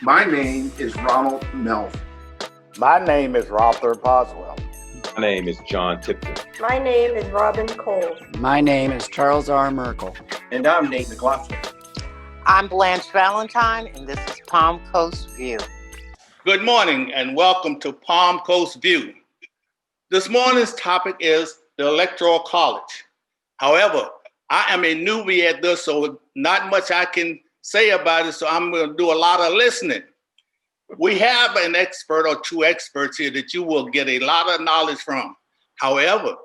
My name is Ronald Melf. My name is Rother Boswell. My name is John Tipton. My name is Robin Cole. My name is Charles R. Merkel. And I'm Nate McLaughlin. I'm Blanche Valentine, and this is Palm Coast View. Good morning, and welcome to Palm Coast View. This morning's topic is the Electoral College. However, I am a newbie at this, so not much I can say about it, so I'm going to do a lot of listening. We have an expert or two experts here that you will get a lot of knowledge from. However,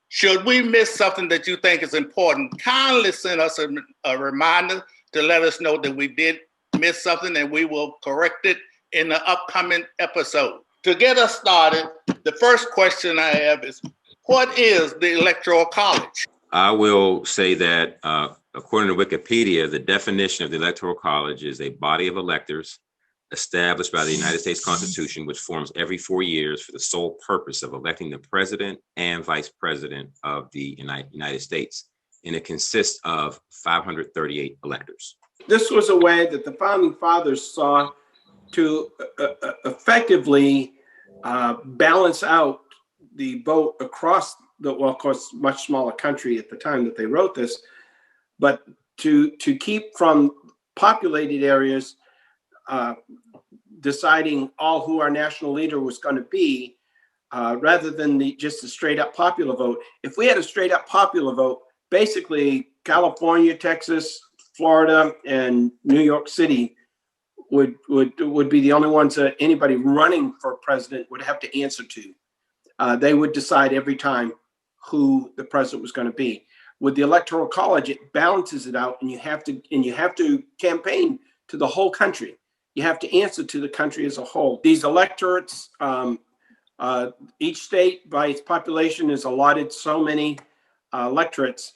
should we miss something that you think is important, kindly send us a reminder to let us know that we did miss something, and we will correct it in the upcoming episode. To get us started, the first question I have is, what is the Electoral College? I will say that according to Wikipedia, the definition of the Electoral College is a body of electors established by the United States Constitution, which forms every 4 years for the sole purpose of electing the president and vice president of the United States. And it consists of 538 electors. This was a way that the founding fathers saw to effectively balance out the vote across of course, much smaller country at the time that they wrote this, but to keep from populated areas deciding all who our national leader was going to be, rather than just a straight up popular vote. If we had a straight up popular vote, basically California, Texas, Florida, and New York City would be the only ones that anybody running for president would have to answer to. They would decide every time who the president was going to be. With the Electoral College, it balances it out, and you have to campaign to the whole country. You have to answer to the country as a whole. These electorates, each state by its population is allotted so many electorates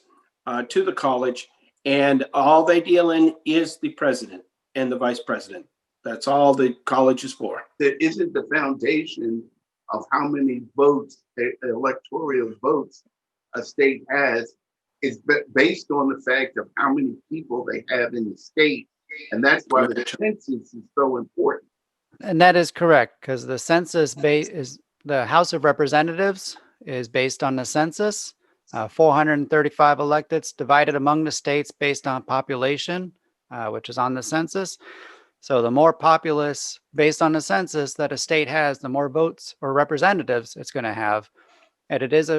to the college, and all they deal in is the president and the vice president. That's all the college is for. That isn't the foundation of how many votes, electoral votes, a state has. It's based on the fact of how many people they have in the state. And that's why the census is so important. And that is correct, because the census is the House of Representatives is based on the census. 435 electeds divided among the states based on population, which is on the census. So the more populace based on the census that a state has, the more votes or representatives it's going to have. And it is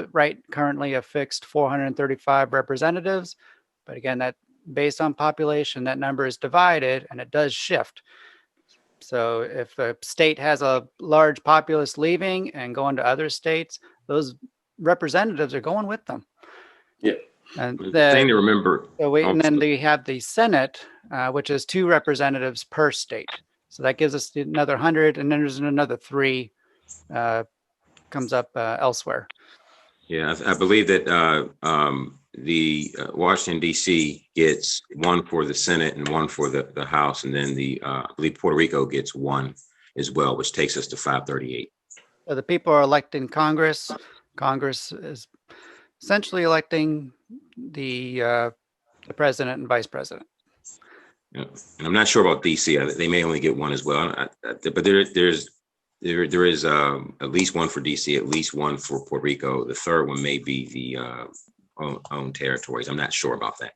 currently a fixed 435 representatives. But again, that based on population, that number is divided and it does shift. So if a state has a large populace leaving and going to other states, those representatives are going with them. Yeah. And The thing to remember. and then we have the Senate, which is 2 representatives per state. So that gives us another 100, and then there's another 3 comes up elsewhere. Yeah, I believe that the Washington, D.C. gets 1 for the Senate and 1 for the House. And then I believe Puerto Rico gets 1 as well, which takes us to 538. So the people are electing Congress. Congress is essentially electing the president and vice president. Yeah. And I'm not sure about D.C. They may only get 1 as well. But there is at least 1 for D.C., at least 1 for Puerto Rico. The third one may be the own territories. I'm not sure about that.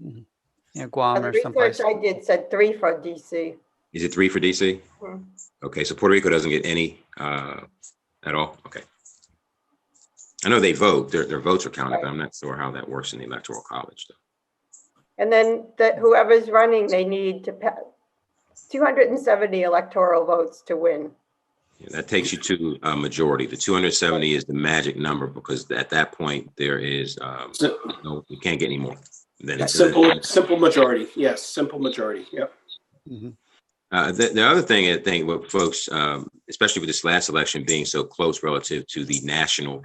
Mm-hmm. Yeah, Guam The or someplace. research I did said 3 for DC. Is it 3 for D.C.? Mm-hmm. Okay, so Puerto Rico doesn't get any at all? Okay. I know they vote. Their votes are counted, but I'm not sure how that works in the Electoral College, though. And then whoever's running, they need to pass 270 electoral votes to win. Yeah, that takes you to a majority. The 270 is the magic number, because at that point there is you can't get any more. Simple majority. Yes, simple majority. Yep. Mm-hmm. The other thing I think with folks, especially with this last election being so close relative to the national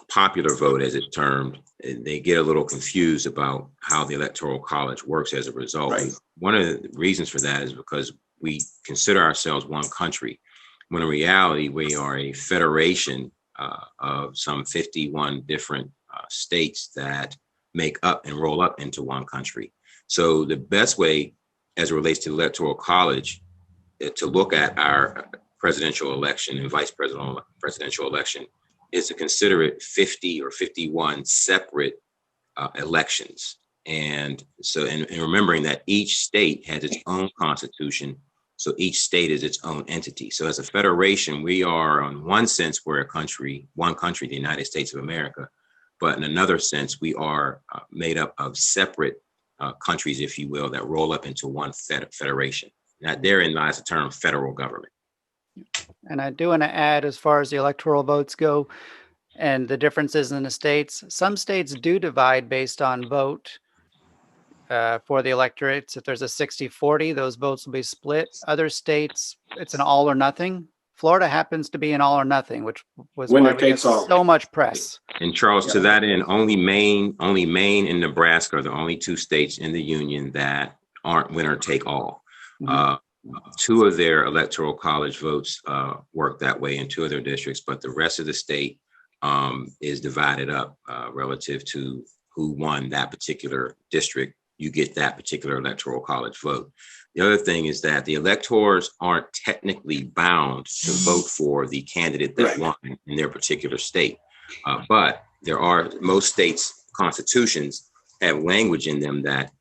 popular vote, as it's termed, they get a little confused about how the Electoral College works as a result. Right. One of the reasons for that is because we consider ourselves one country, when in reality we are a federation of some 51 different states that make up and roll up into one country. So the best way as it relates to the Electoral College, to look at our presidential election and vice presidential election is to consider it 50 or 51 separate elections. And so, and remembering that each state has its own constitution, so each state is its own entity. So as a federation, we are, in one sense, we're one country, the United States of America, but in another sense, we are made up of separate countries, if you will, that roll up into one federation. Now, therein lies the term federal government. And I do want to add, as far as the electoral votes go and the differences in the states, some states do divide based on vote for the electorates. If there's a 60-40, those votes will be split. Other states, it's an all or nothing. Florida happens to be an all or nothing, which was Winner why we get takes all. so much press. And Charles, to that end, only Maine and Nebraska are the only two states in the union that aren't winner take all. Two of their electoral college votes work that way in two of their districts, but the rest of the state is divided up relative to who won that particular district. You get that particular electoral college vote. The other thing is that the electors aren't technically bound to vote for the candidate that won in their particular state. But there are, most states' constitutions have language in them that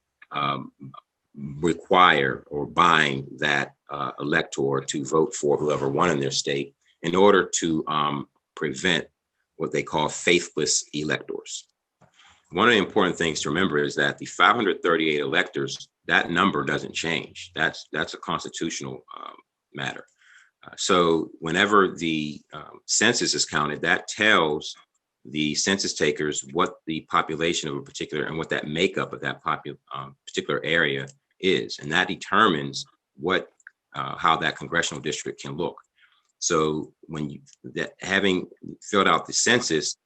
require or bind that elector to vote for whoever won in their state in order to prevent what they call faithless electors. One of the important things to remember is that the 538 electors, that number doesn't change. That's a constitutional matter. So whenever the census is counted, that tells the census takers what the population of a particular and what that makeup of that particular area is, and that determines what how that congressional district can look. So when having filled out the census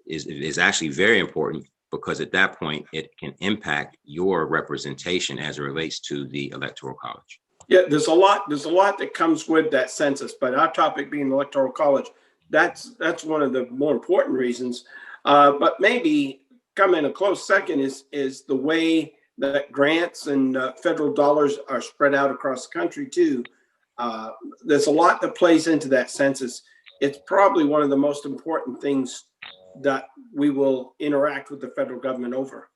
is actually very important, because at that point it can impact your representation as it relates to the Electoral College. Yeah, there's a lot that comes with that census, but our topic being the Electoral College, that's one of the more important reasons. But maybe coming a close second is the way that grants and federal dollars are spread out across the country too. There's a lot that plays into that census. It's probably one of the most important things that we will interact with the federal government over.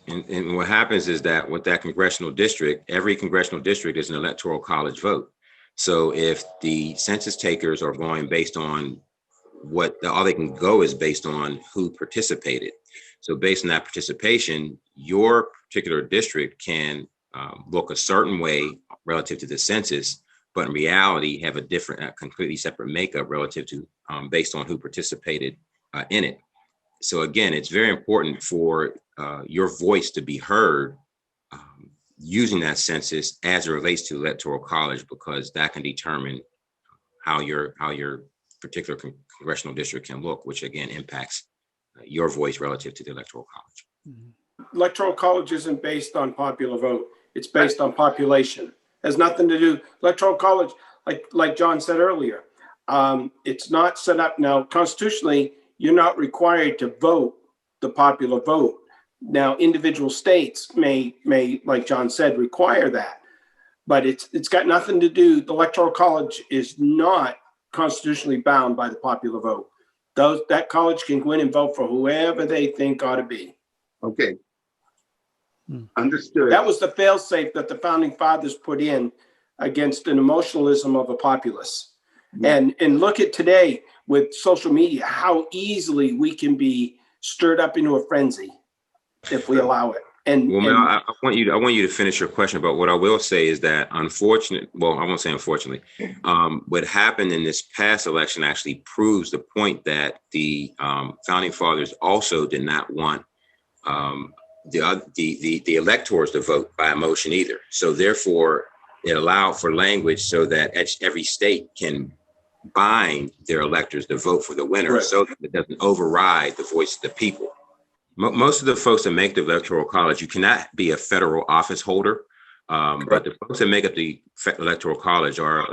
And what happens is that with that congressional district, every congressional district is an Electoral College vote. So if the census takers are going based on all they can go is based on who participated. So based on that participation, your particular district can look a certain way relative to the census, but in reality have a different, completely separate makeup relative to based on who participated in it. So again, it's very important for your voice to be heard using that census as it relates to Electoral College, because that can determine how your particular congressional district can look, which again impacts your voice relative to the Electoral College. Electoral College isn't based on popular vote. It's based on population. Has nothing to do. Electoral College, like John said earlier, it's not set up now constitutionally. You're not required to vote the popular vote. Now, individual states may, like John said, require that, but it's got nothing to do. The Electoral College is not constitutionally bound by the popular vote. That college can go in and vote for whoever they think ought to be. Okay. Understood. That was the fail-safe that the founding fathers put in against an emotionalism of a populace. And look at today with social media, how easily we can be stirred up into a frenzy if we allow it. I want you to finish your question, but what I will say is that I won't say unfortunately, what happened in this past election actually proves the point that the founding fathers also did not want the electors to vote by emotion either. So therefore, it allowed for language so that every state can bind their electors to vote for the winner, right, so that it doesn't override the voice of the people. Most of the folks that make the Electoral College, you cannot be a federal office holder, but the folks that make up the Electoral College are,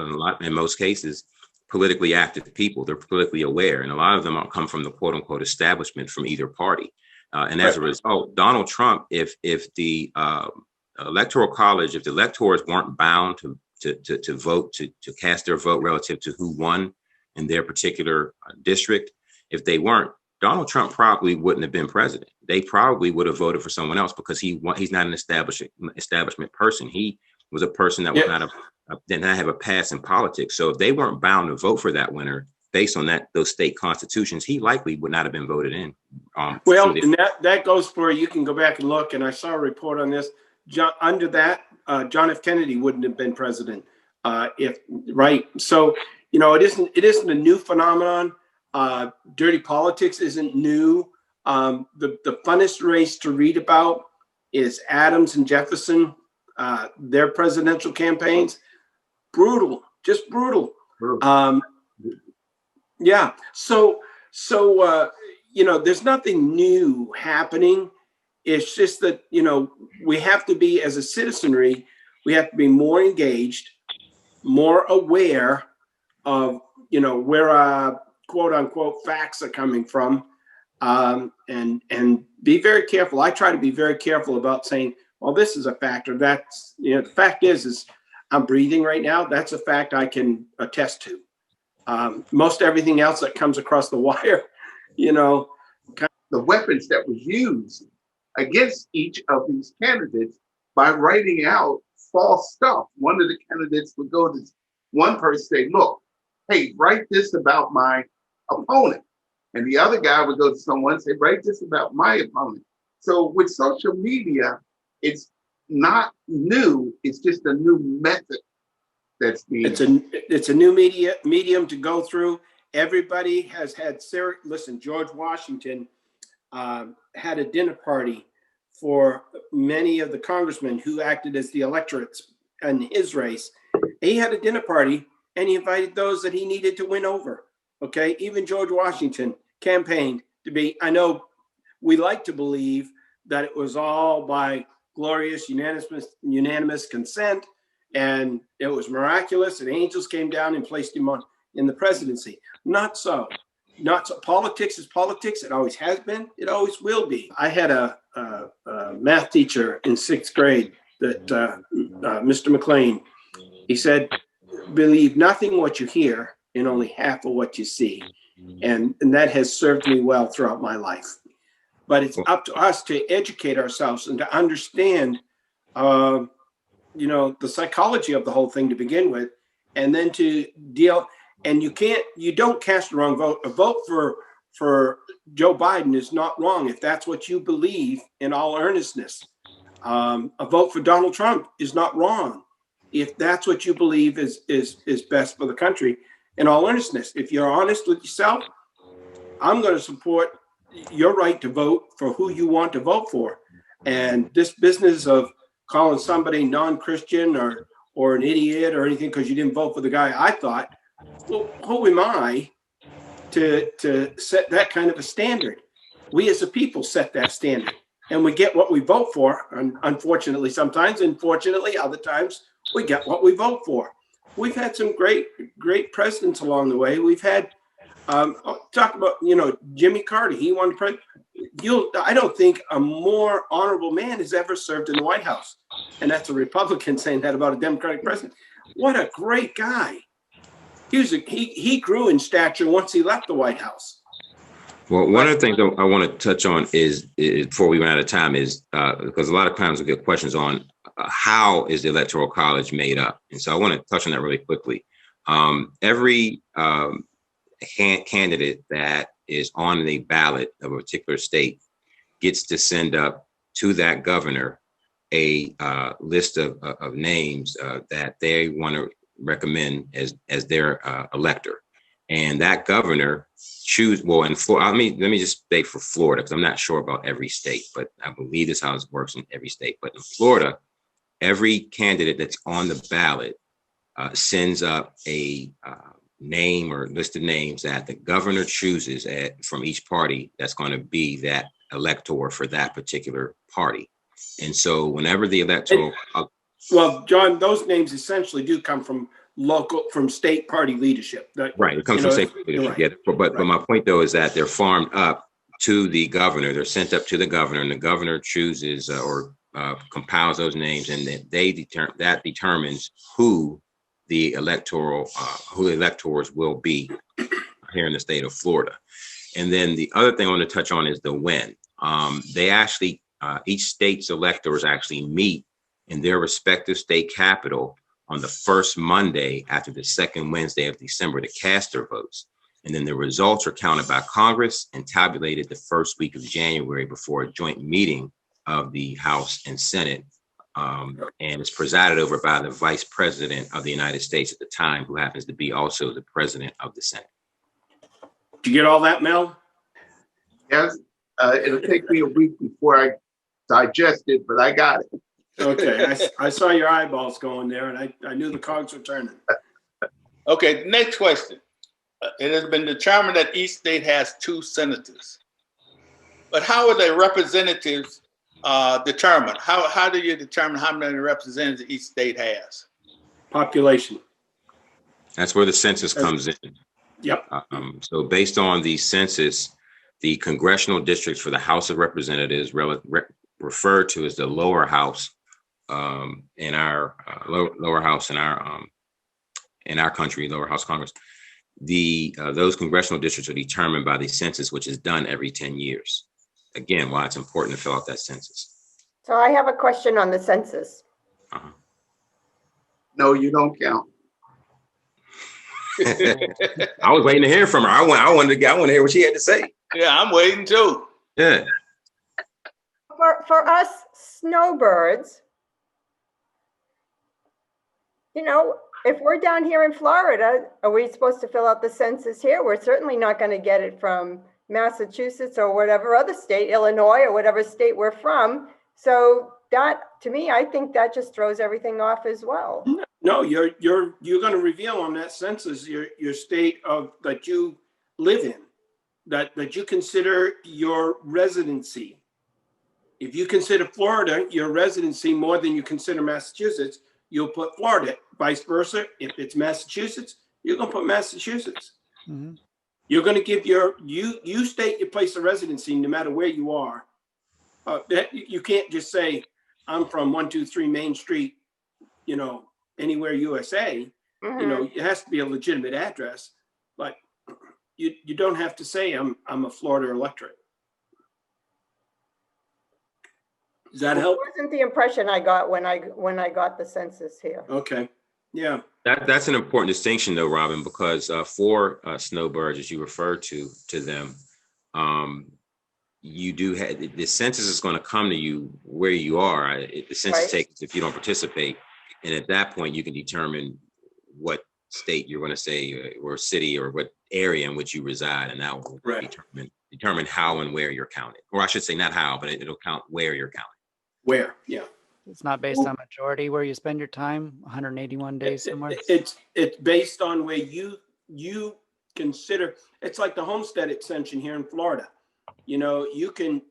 in most cases, politically active people. They're politically aware, and a lot of them come from the quote unquote establishment from either party. And as a result, Donald Trump, if the Electoral College, if the electors weren't bound to vote, to cast their vote relative to who won in their particular district, if they weren't, Donald Trump probably wouldn't have been president. They probably would have voted for someone else because he's not an establishment person. He was a person that was did not have a past in politics. So if they weren't bound to vote for that winner based on those state constitutions, he likely would not have been voted in. Well, and that goes for, you can go back and look, and I saw a report on this. Under that, John F. Kennedy wouldn't have been president. So, it isn't a new phenomenon. Dirty politics isn't new. The funnest race to read about is Adams and Jefferson, their presidential campaigns. Brutal, just brutal. Yeah. So there's nothing new happening. It's just that, we have to be, as a citizenry, we have to be more engaged, more aware of, where our quote unquote facts are coming from, and be very careful. I try to be very careful about saying, well, this is a factor. That's, the fact is I'm breathing right now. That's a fact I can attest to. Most everything else that comes across the wire, the weapons that was used against each of these candidates by writing out false stuff. One of the candidates would go to one person, say, look, hey, write this about my opponent. And the other guy would go to someone and say, write this about my opponent. So with social media, it's not new. It's just a new method that's being. It's a new medium to go through. Everybody has had. Listen, George Washington had a dinner party for many of the congressmen who acted as the electorates in his race. He had a dinner party and he invited those that he needed to win over. Okay, even George Washington campaigned to be. I know we like to believe that it was all by glorious unanimous consent, and it was miraculous, and angels came down and placed him in the presidency. Not so. Not so. Politics is politics. It always has been. It always will be. I had a math teacher in 6th grade that Mr. McLean. He said, "Believe nothing what you hear, and only half of what you see," and that has served me well throughout my life. But it's up to us to educate ourselves and to understand, the psychology of the whole thing to begin with, and then to deal. And you don't cast the wrong vote. A vote for Joe Biden is not wrong if that's what you believe in all earnestness. A vote for Donald Trump is not wrong if that's what you believe is best for the country in all earnestness. If you're honest with yourself, I'm going to support your right to vote for who you want to vote for. And this business of calling somebody non-Christian or an idiot or anything because you didn't vote for the guy I thought, well, who am I to set that kind of a standard? We as a people set that standard, and we get what we vote for. Unfortunately, sometimes, and fortunately, other times, we get what we vote for. We've had some great presidents along the way. We've had, talk about, Jimmy Carter. He won president. I don't think a more honorable man has ever served in the White House. And that's a Republican saying that about a Democratic president. What a great guy. He grew in stature once he left the White House. Well, one of the things I want to touch on is before we run out of time is because a lot of times we get questions on how is the Electoral College made up? And so I want to touch on that really quickly. Every candidate that is on the ballot of a particular state gets to send up to that governor a list of names that they want to recommend as their elector, and that governor in Florida. Let me just say for Florida, because I'm not sure about every state, but I believe this is how it works in every state. But in Florida, every candidate that's on the ballot sends up a name or list of names that the governor chooses from each party that's going to be that elector for that particular party. And so whenever the electoral well, John, those names essentially do come from state party leadership. Right, it comes from state leadership. Right. Yeah, but my point though is that they're farmed up to the governor. They're sent up to the governor, and the governor chooses or compiles those names, and that determines who the electors will be here in the state of Florida. And then the other thing I want to touch on is the when. They actually, each state's electors actually meet in their respective state capital on the first Monday after the second Wednesday of December to cast their votes. And then the results are counted by Congress and tabulated the first week of January before a joint meeting of the House and Senate. And it's presided over by the Vice President of the United States at the time, who happens to be also the President of the Senate. Did you get all that, Mel? Yes, it'll take me a week before I digest it, but I got it. Okay, I saw your eyeballs going there, and I knew the cogs were turning. Okay, next question. It has been determined that each state has 2 senators. But how are the representatives determined? How do you determine how many representatives each state has? Population. That's where the census comes in. Yep. So based on the census, the congressional districts for the House of Representatives referred to as the lower house in our lower house in our country, lower house Congress. Those congressional districts are determined by the census, which is done every 10 years. Again, why it's important to fill out that census. So I have a question on the census. No, you don't count. I was waiting to hear from her. I want to hear what she had to say. Yeah, I'm waiting too. Yeah. For us snowbirds, if we're down here in Florida, are we supposed to fill out the census here? We're certainly not going to get it from Massachusetts or whatever other state, Illinois or whatever state we're from. So that, to me, I think that just throws everything off as well. No, you're going to reveal on that census your state that you live in, that you consider your residency. If you consider Florida your residency more than you consider Massachusetts, you'll put Florida. Vice versa, if it's Massachusetts, you're going to put Massachusetts. Mhm. You're going to give you state your place of residency no matter where you are. You can't just say, I'm from 123 Main Street, anywhere USA. Mm-hmm. It has to be a legitimate address, but you don't have to say I'm a Florida electorate. Does that help? That wasn't the impression I got when I got the census here. Okay. Yeah. That's an important distinction, though, Robin, because for snowbirds, as you refer to them, you do have the census is going to come to you where you are. The census takes if you don't participate, and at that point, you can determine what state you're going to say, or city, or what area in which you reside, and that will determine how and where you're counted. Or I should say, not how, but it'll count where you're counted. Where? Yeah. It's not based on majority where you spend your time, 181 days somewhere. It's based on where you consider. It's like the homestead exemption here in Florida. You can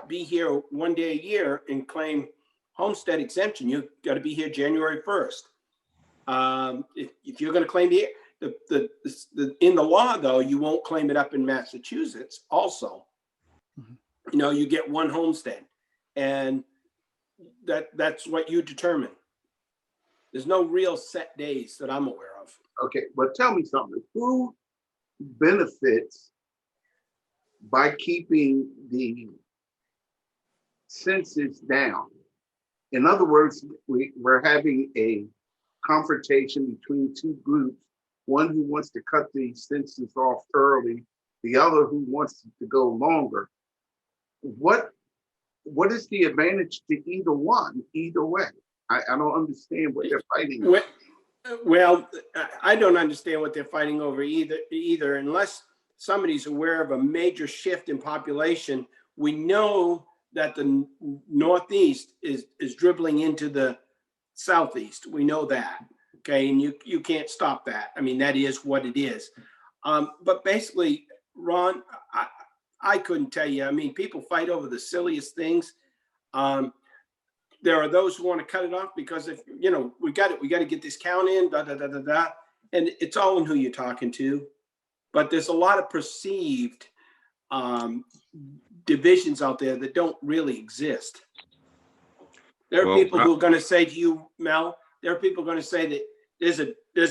be here one day a year and claim homestead exemption. You got to be here January 1st. If you're going to claim in the law, though, you won't claim it up in Massachusetts. Also, you get one homestead, and that's what you determine. There's no real set days that I'm aware of. Okay, but tell me something. Who benefits by keeping the census down? In other words, we're having a confrontation between 2 groups, one who wants to cut the census off early, the other who wants to go longer. What is the advantage to either one, either way? I don't understand what they're fighting over. Well, I don't understand what they're fighting over either, unless somebody's aware of a major shift in population. We know that the Northeast is dribbling into the Southeast. We know that, okay? And you can't stop that. I mean, that is what it is. But basically, Ron, I couldn't tell you. I mean, people fight over the silliest things. There are those who want to cut it off because if we got to get this count in, and it's all in who you're talking to. But there's a lot of perceived divisions out there that don't really exist. There are Well, people who are going to say to you, Mel, there are people going to say that there's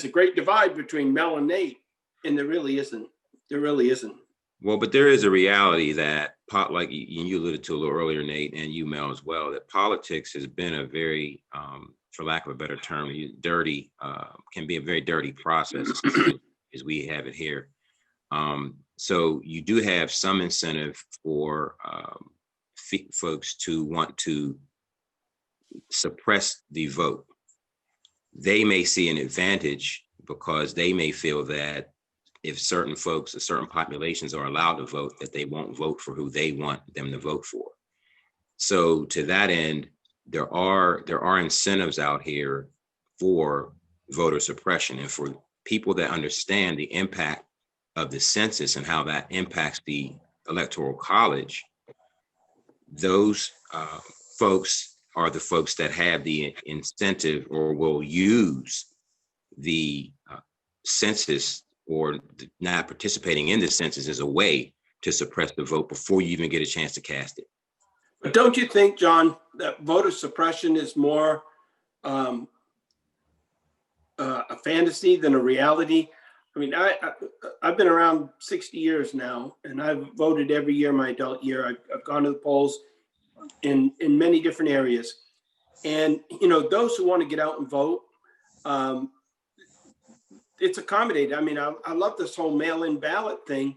a great divide between Mel and Nate, and there really isn't. There really isn't. Well, but there is a reality that, like you alluded to a little earlier, Nate, and you, Mel, as well, that politics has been a very, for lack of a better term, dirty, can be a very dirty process, as we have it here. So you do have some incentive for folks to want to suppress the vote. They may see an advantage because they may feel that if certain folks or certain populations are allowed to vote, that they won't vote for who they want them to vote for. So to that end, there are incentives out here for voter suppression, and for people that understand the impact of the census and how that impacts the Electoral College. Those folks are the folks that have the incentive or will use the census or not participating in the census as a way to suppress the vote before you even get a chance to cast it. But don't you think, John, that voter suppression is more a fantasy than a reality? I mean, I've been around 60 years now, and I've voted every year my adult year. I've gone to the polls in many different areas. And, you know, those who want to get out and vote, it's accommodated. I mean, I love this whole mail-in ballot thing.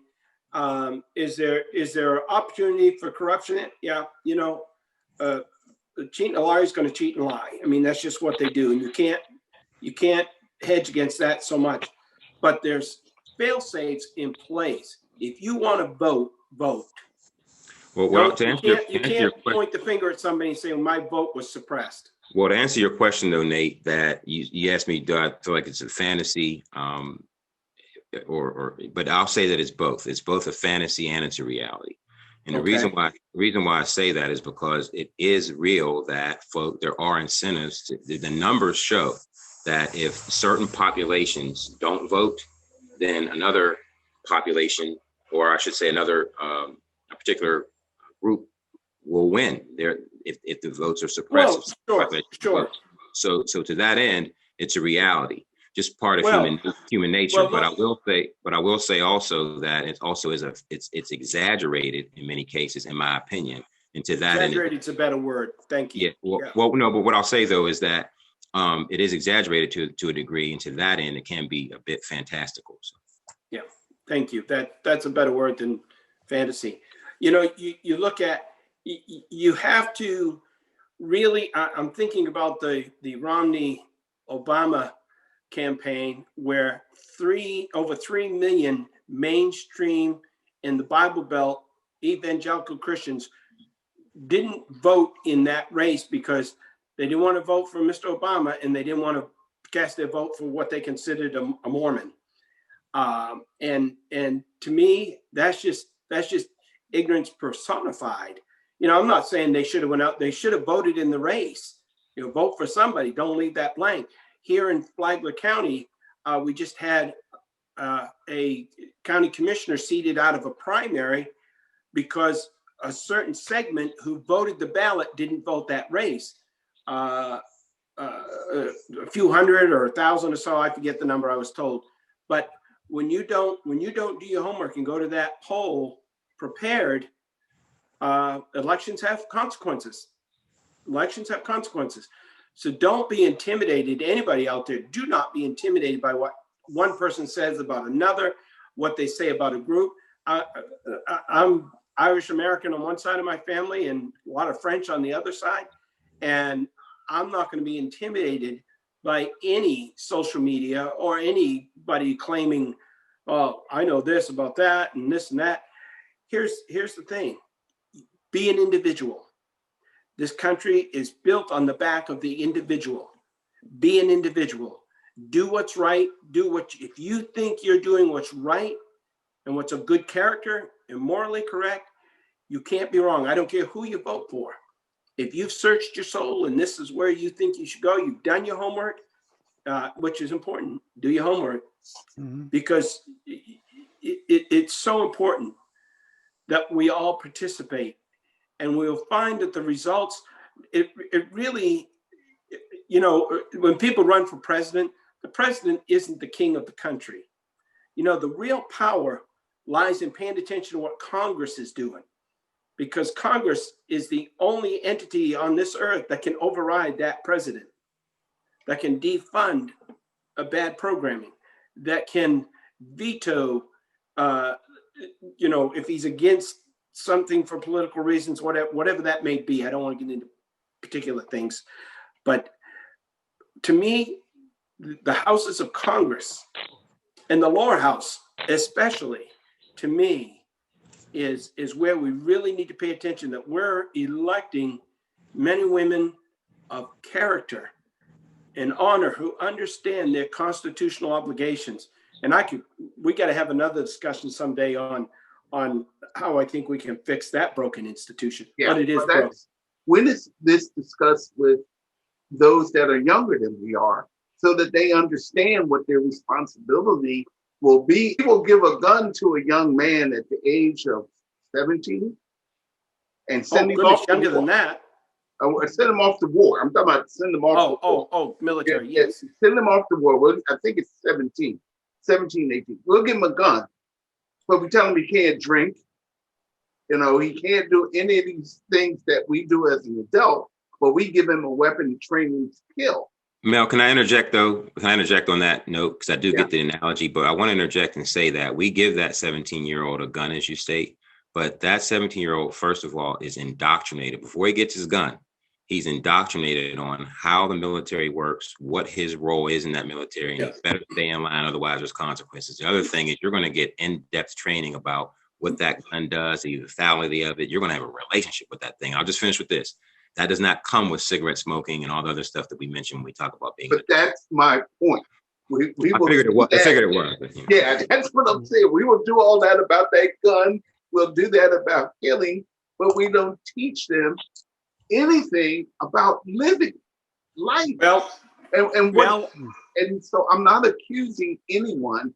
Is there opportunity for corruption? Yeah, you know, cheating a liar is going to cheat and lie. I mean, that's just what they do, and you can't hedge against that so much. But there's fail safes in place. If you want to vote, vote. Well, You can't point the finger at somebody and say, well, my vote was suppressed. Well, to answer your question, though, Nate, that you asked me, do I feel like it's a fantasy? But I'll say that it's both. It's both a fantasy and it's a reality. And the reason why I say that is because it is real that there are incentives. The numbers show that if certain populations don't vote, then another population, or I should say another a particular group, will win there if the votes are suppressed. Well, sure. So to that end, it's a reality, just part of human nature. Well, but I will say also that it also is it's exaggerated in many cases, in my opinion. And to that end, exaggerated's a better word. Thank you. Yeah. Well, no, but what I'll say though is that it is exaggerated to a degree, and to that end, it can be a bit fantastical. So. Yeah, thank you. That's a better word than fantasy. You know, you look at, you have to really, I'm thinking about the Romney-Obama campaign where over 3 million mainstream in the Bible Belt evangelical Christians didn't vote in that race because they didn't want to vote for Mr. Obama and they didn't want to cast their vote for what they considered a Mormon. And to me, that's just ignorance personified. You know, I'm not saying they should have went out. They should have voted in the race. You know, vote for somebody. Don't leave that blank. Here in Flagler County, we just had a county commissioner seated out of a primary because a certain segment who voted the ballot didn't vote that race. A few hundred or 1,000 or so, I forget the number, I was told. But when you don't do your homework and go to that poll prepared, elections have consequences. Elections have consequences. So don't be intimidated. Anybody out there, do not be intimidated by what one person says about another, what they say about a group. I'm Irish American on one side of my family and a lot of French on the other side. And I'm not going to be intimidated by any social media or anybody claiming, oh, I know this about that and this and that. Here's the thing. Be an individual. This country is built on the back of the individual. Be an individual. Do what's right. If you think you're doing what's right and what's of good character and morally correct, you can't be wrong. I don't care who you vote for. If you've searched your soul and this is where you think you should go, you've done your homework, which is important. Do your homework, because it's so important that we all participate. And we'll find that the results, it really, you know, when people run for president, the president isn't the king of the country. You know, the real power lies in paying attention to what Congress is doing, because Congress is the only entity on this earth that can override that president, that can defund a bad programming, that can veto, you know, if he's against something for political reasons, whatever that may be. I don't want to get into particular things, but to me, the houses of Congress and the lower house, especially, to me, is where we really need to pay attention, that we're electing men and women of character and honor who understand their constitutional obligations. And we got to have another discussion someday on how I think we can fix that broken institution. Yeah, but it is broken. When is this discussed with those that are younger than we are, so that they understand what their responsibility will be? People give a gun to a young man at the age of 17 and send him off younger than that. Send him off to war. I'm talking about send him off. Military. Yeah, yes. Send him off to war. Well, I think it's 17, 18. We'll give him a gun, but we tell him he can't drink. You know, he can't do any of these things that we do as an adult, but we give him a weapon to train him to kill. Mel, can I interject though? Can I interject on that note? Because I do get the analogy, but I want to interject and say that we give that 17-year-old a gun, as you state, but that 17-year-old, first of all, is indoctrinated. Before he gets his gun, he's indoctrinated on how the military works, what his role is in that military, and he better stay in line, otherwise there's consequences. The other thing is you're going to get in-depth training about what that gun does, the lethality of it. You're going to have a relationship with that thing. I'll just finish with this. That does not come with cigarette smoking and all the other stuff that we mentioned when we talk about being. But that's my point. I figured it was. Yeah, that's what I'm saying. We will do all that about that gun. We'll do that about killing, but we don't teach them anything about living life. And so I'm not accusing anyone,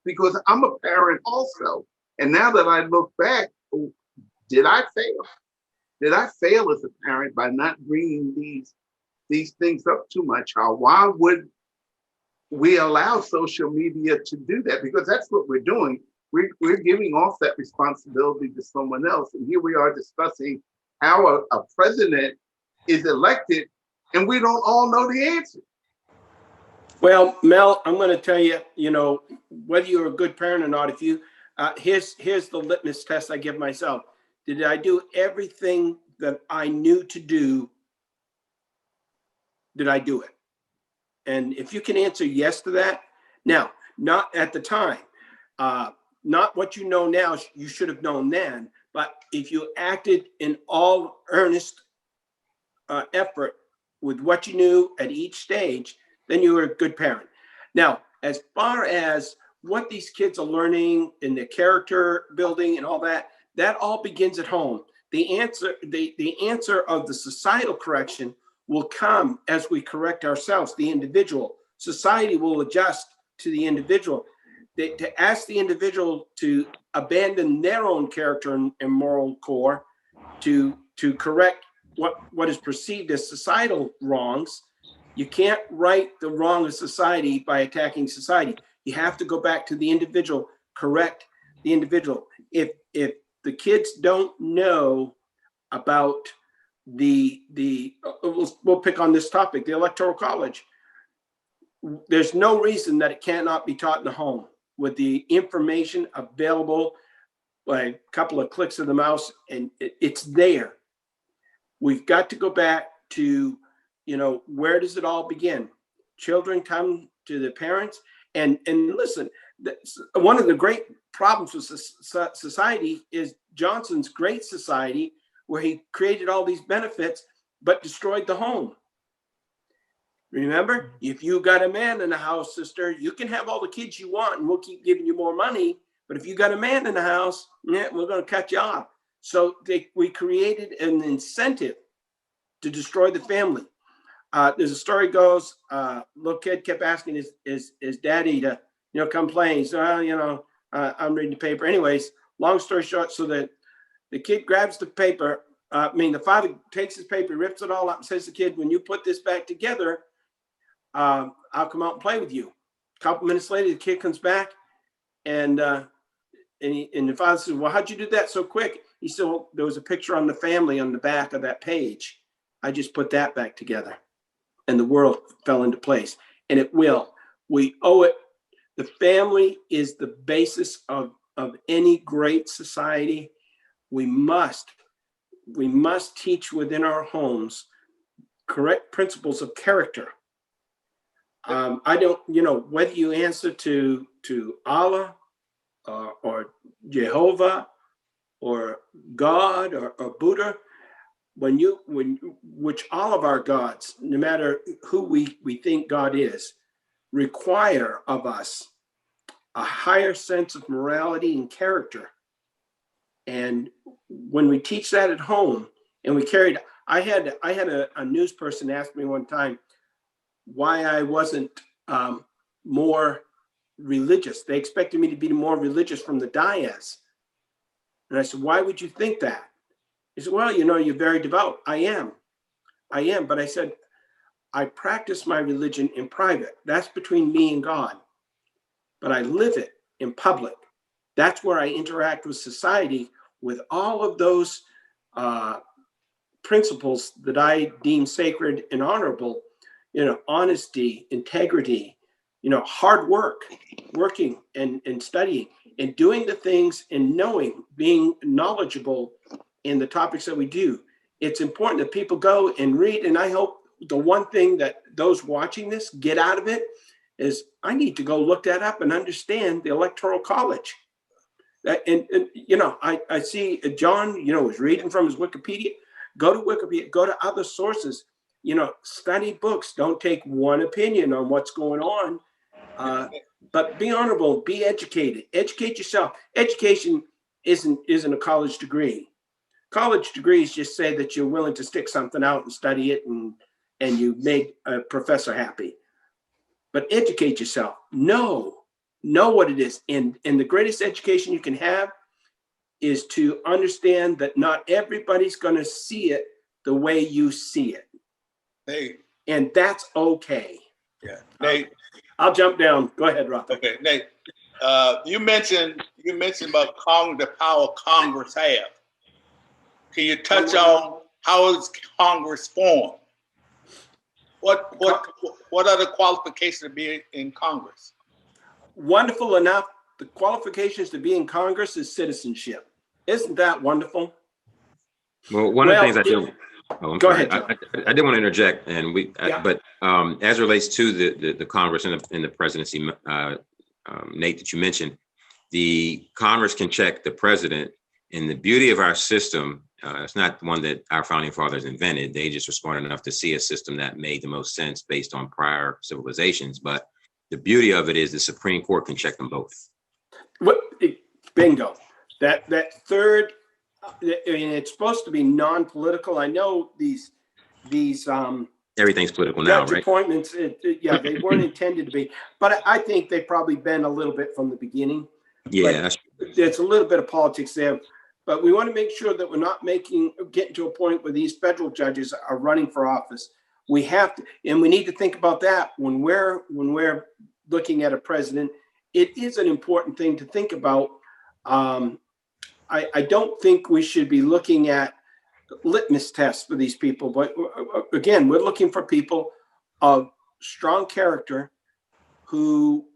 because I'm a parent also. And now that I look back, did I fail? Did I fail as a parent by not bringing these things up to my child? Why would we allow social media to do that? Because that's what we're doing. We're giving off that responsibility to someone else. And here we are discussing how a president is elected, and we don't all know the answer. Well, Mel, I'm going to tell you, you know, whether you're a good parent or not, if you, here's the litmus test I give myself. Did I do everything that I knew to do? Did I do it? And if you can answer yes to that, now, not at the time, not what you know now, you should have known then, but if you acted in all earnest effort with what you knew at each stage, then you were a good parent. Now, as far as what these kids are learning in their character building and all that, that all begins at home. The answer of the societal correction will come as we correct ourselves, the individual. Society will adjust to the individual. To ask the individual to abandon their own character and moral core to correct what is perceived as societal wrongs. You can't right the wrong of society by attacking society. You have to go back to the individual, correct the individual. If the kids don't know about we'll pick on this topic, the Electoral College, there's no reason that it cannot be taught in the home with the information available by a couple of clicks of the mouse, and it's there. We've got to go back to, you know, where does it all begin? Children come to their parents, and listen, one of the great problems with society is Johnson's Great Society, where he created all these benefits, but destroyed the home. Remember, if you got a man in the house, sister, you can have all the kids you want and we'll keep giving you more money. But if you got a man in the house, we're going to cut you off. So we created an incentive to destroy the family. There's a story goes, little kid kept asking his daddy to, come play. So, I'm reading the paper. Anyways, long story short, so that the kid grabs the paper, the father takes his paper, rips it all up, and says to the kid, when you put this back together, I'll come out and play with you. A couple minutes later, the kid comes back, and the father says, well, how'd you do that so quick? He said, well, there was a picture on the family on the back of that page. I just put that back together, and the world fell into place. And it will. We owe it. The family is the basis of any great society. We must teach within our homes correct principles of character. I don't, whether you answer to Allah or Jehovah or God or Buddha, which all of our gods, no matter who we think God is, require of us a higher sense of morality and character. And when we teach that at home, and we carried, I had a news person ask me one time why I wasn't more religious. They expected me to be more religious from the dais. And I said, why would you think that? He said, well, you're very devout. I am. But I said, I practice my religion in private. That's between me and God. But I live it in public. That's where I interact with society with all of those principles that I deem sacred and honorable, honesty, integrity, hard work, working and studying and doing the things and knowing, being knowledgeable in the topics that we do. It's important that people go and read. And I hope the one thing that those watching this get out of it is I need to go look that up and understand the Electoral College. I see John, was reading from his Wikipedia. Go to Wikipedia, go to other sources, study books. Don't take one opinion on what's going on, but be honorable, be educated, educate yourself. Education isn't a college degree. College degrees just say that you're willing to stick something out and study it and you make a professor happy. But educate yourself, know what it is. And the greatest education you can have is to understand that not everybody's going to see it the way you see it. Nate. And that's okay. Yeah. Nate. I'll jump down. Go ahead, Roth. Okay, Nate. You mentioned about the power Congress have. Can you touch on how is Congress formed? What are the qualifications to be in Congress? Wonderful enough. The qualifications to be in Congress is citizenship. Isn't that wonderful? Well, one of the things I do. Go ahead. I did want to interject, and but as it relates to the Congress and the presidency, Nate, that you mentioned, the Congress can check the president. And the beauty of our system, it's not one that our founding fathers invented. They just were smart enough to see a system that made the most sense based on prior civilizations. But the beauty of it is the Supreme Court can check them both. Bingo. That third, it's supposed to be non-political. I know these everything's political now, right? Appointments, they weren't intended to be, but I think they've probably been a little bit from the beginning. Yeah, there's a little bit of politics there, but we want to make sure that we're not getting to a point where these federal judges are running for office. We have to, and we need to think about that when we're looking at a president. It is an important thing to think about. I don't think we should be looking at litmus tests for these people, but again, we're looking for people of strong character who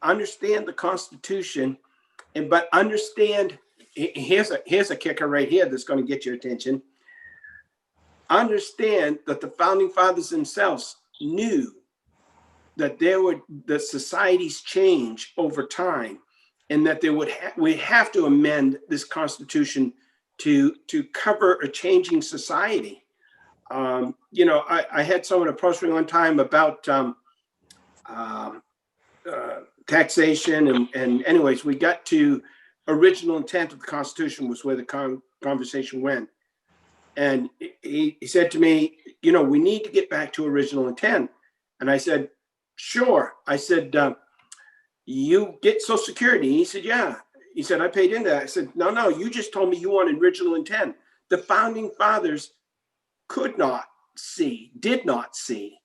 understand the Constitution, but understand. Here's a kicker right here that's going to get your attention. Understand that the founding fathers themselves knew that the societies change over time, and that we have to amend this Constitution to cover a changing society. I had someone approach me one time about taxation, and anyways, we got to original intent of the Constitution was where the conversation went. And he said to me, we need to get back to original intent. And I said, sure. I said, you get Social Security? He said, yeah. He said, I paid into that. I said, no, you just told me you wanted original intent. the founding fathers did not see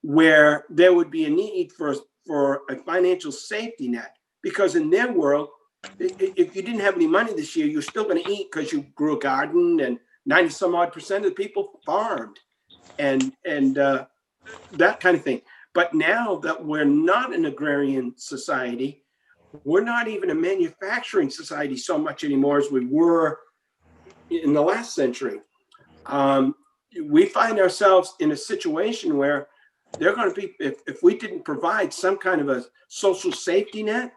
where there would be a need for a financial safety net, because in their world, if you didn't have any money this year, you're still going to eat because you grew a garden, and 90 some odd percent of the people farmed and that kind of thing. But now that we're not an agrarian society, we're not even a manufacturing society so much anymore as we were in the last century. We find ourselves in a situation where they're going to be, if we didn't provide some kind of a social safety net,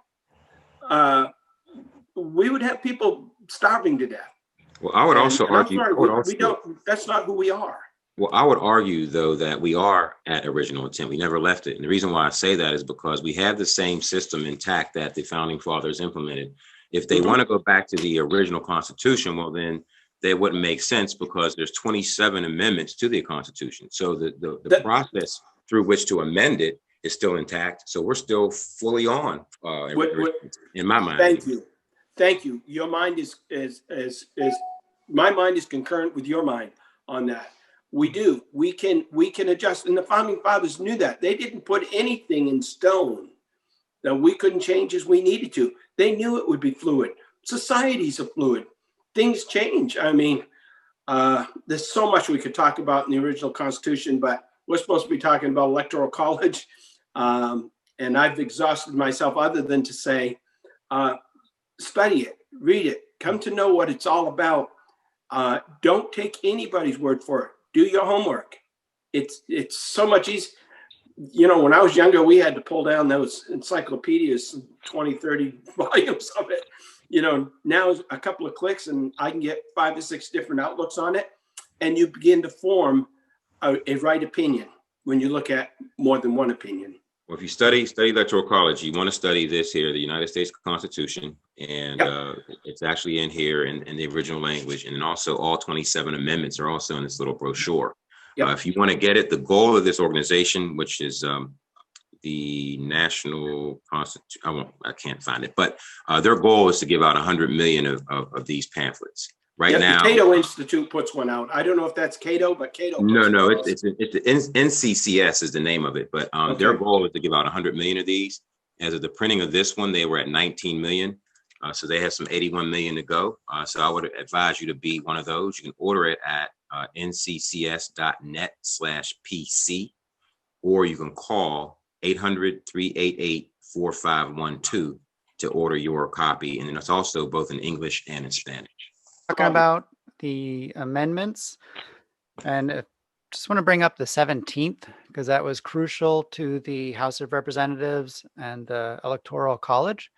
we would have people starving to death. Well, I would also argue. We don't. That's not who we are. Well, I would argue, though, that we are at original intent. We never left it. And the reason why I say that is because we have the same system intact that the founding fathers implemented. If they want to go back to the original Constitution, well, then that wouldn't make sense, because there's 27 amendments to the Constitution. So the process through which to amend it is still intact. So we're still fully on, in my mind. Thank you. Your mind is my mind is concurrent with your mind on that. We do. We can adjust. And the founding fathers knew that. They didn't put anything in stone that we couldn't change as we needed to. They knew it would be fluid. Societies are fluid. Things change. I mean, there's so much we could talk about in the original Constitution, but we're supposed to be talking about Electoral College. And I've exhausted myself, other than to say, study it, read it, come to know what it's all about. Don't take anybody's word for it. Do your homework. It's so much easier. You know, when I was younger, we had to pull down those encyclopedias, 20, 30 volumes of it. You know, now a couple of clicks and I can get 5 to 6 different outlooks on it. And you begin to form a right opinion when you look at more than one opinion. Well, if you study Electoral College, you want to study this here, the United States Constitution, and it's actually in here in the original language. And then also all 27 amendments are also in this little brochure. If you want to get it, the goal of this organization, which is the National Constitution, I can't find it, but their goal is to give out 100 million of these pamphlets. Right now, the Cato Institute puts one out. I don't know if that's Cato, but Cato. No, it's the NCCS is the name of it. But their goal is to give out 100 million of these. As of the printing of this one, they were at 19 million. So they have some 81 million to go. So I would advise you to be one of those. You can order it at nccs.net/PC, or you can call 800-388-4512 to order your copy. And then it's also both in English and in Spanish. Talking about the amendments, and just want to bring up the 17th, because that was crucial to the House of Representatives and the Electoral College,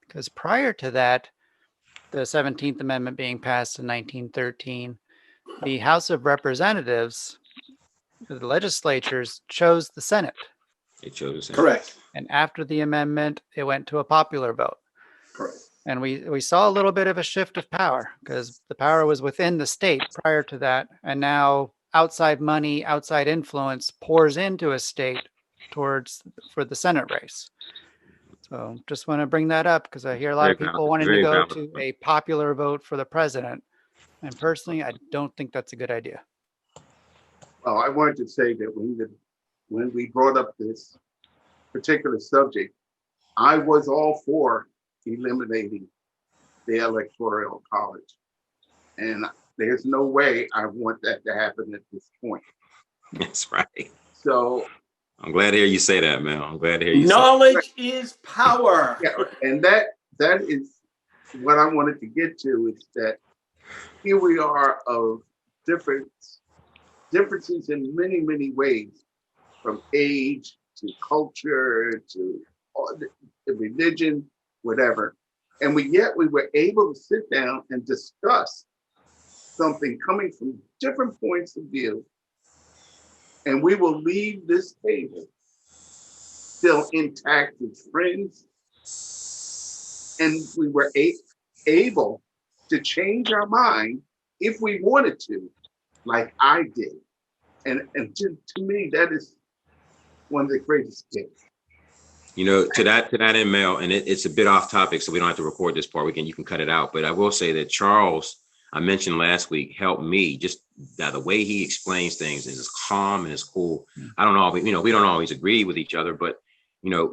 because prior to that, the 17th Amendment being passed in 1913, the House of Representatives, the legislatures chose the Senate. They chose the Senate. Correct. And after the amendment, it went to a popular vote. Correct. And we saw a little bit of a shift of power, because the power was within the state prior to that. And now outside money, outside influence pours into a state for the Senate race. So just want to bring that up, because I hear a lot of people wanting to go to a popular vote for the president. And personally, I don't think that's a good idea. Well, I wanted to say that when we brought up this particular subject, I was all for eliminating the Electoral College. And there's no way I want that to happen at this point. That's right. So I'm glad to hear you say that, Mel. I'm glad to hear you knowledge is power. Yeah, and that is what I wanted to get to, is that here we are of differences in many, many ways, from age to culture to religion, whatever. And yet we were able to sit down and discuss something coming from different points of view. And we will leave this table still intact as friends. And we were able to change our mind if we wanted to, like I did. And to me, that is one of the greatest gifts. You know, to that end, Mel, and it's a bit off topic, so we don't have to record this part. You can cut it out. But I will say that Charles I mentioned last week, helped me just that the way he explains things is calm and is cool. I don't know, we don't always agree with each other, but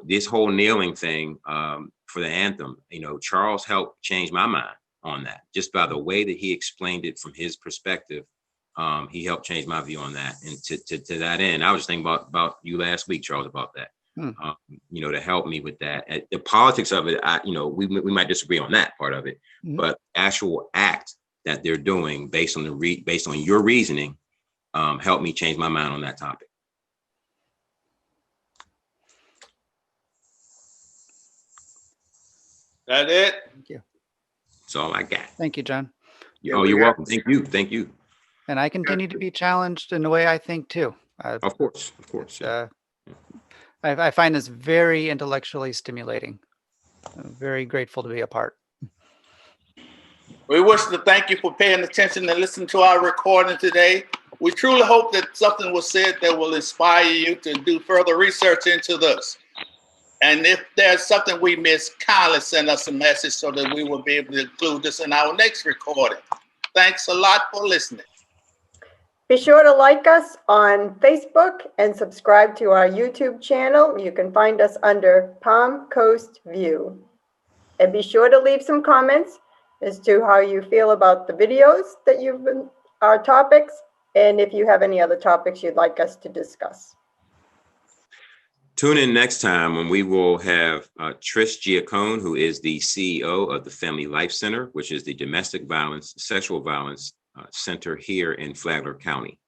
this whole kneeling thing for the anthem, Charles helped change my mind on that just by the way that he explained it from his perspective. He helped change my view on that. And to that end, I was just thinking about you last week, Charles, about that. To help me with that. The politics of it, we might disagree on that part of it, but actual act that they're doing based on your reasoning helped me change my mind on that topic. That it? Thank you. That's all I got. Thank you, John. Oh, you're welcome. Thank you. And I continue to be challenged in the way I think too. Of course. Yeah. I find this very intellectually stimulating. I'm very grateful to be a part. We wish to thank you for paying attention and listening to our recording today. We truly hope that something was said that will inspire you to do further research into this. And if there's something we missed, kindly send us a message so that we will be able to include this in our next recording. Thanks a lot for listening. Be sure to like us on Facebook and subscribe to our YouTube channel. You can find us under Palm Coast View. And be sure to leave some comments as to how you feel about the videos that our topics, and if you have any other topics you'd like us to discuss. Tune in next time when we will have Trish Giacone, who is the CEO of the Family Life Center, which is the domestic violence, sexual violence center here in Flagler County.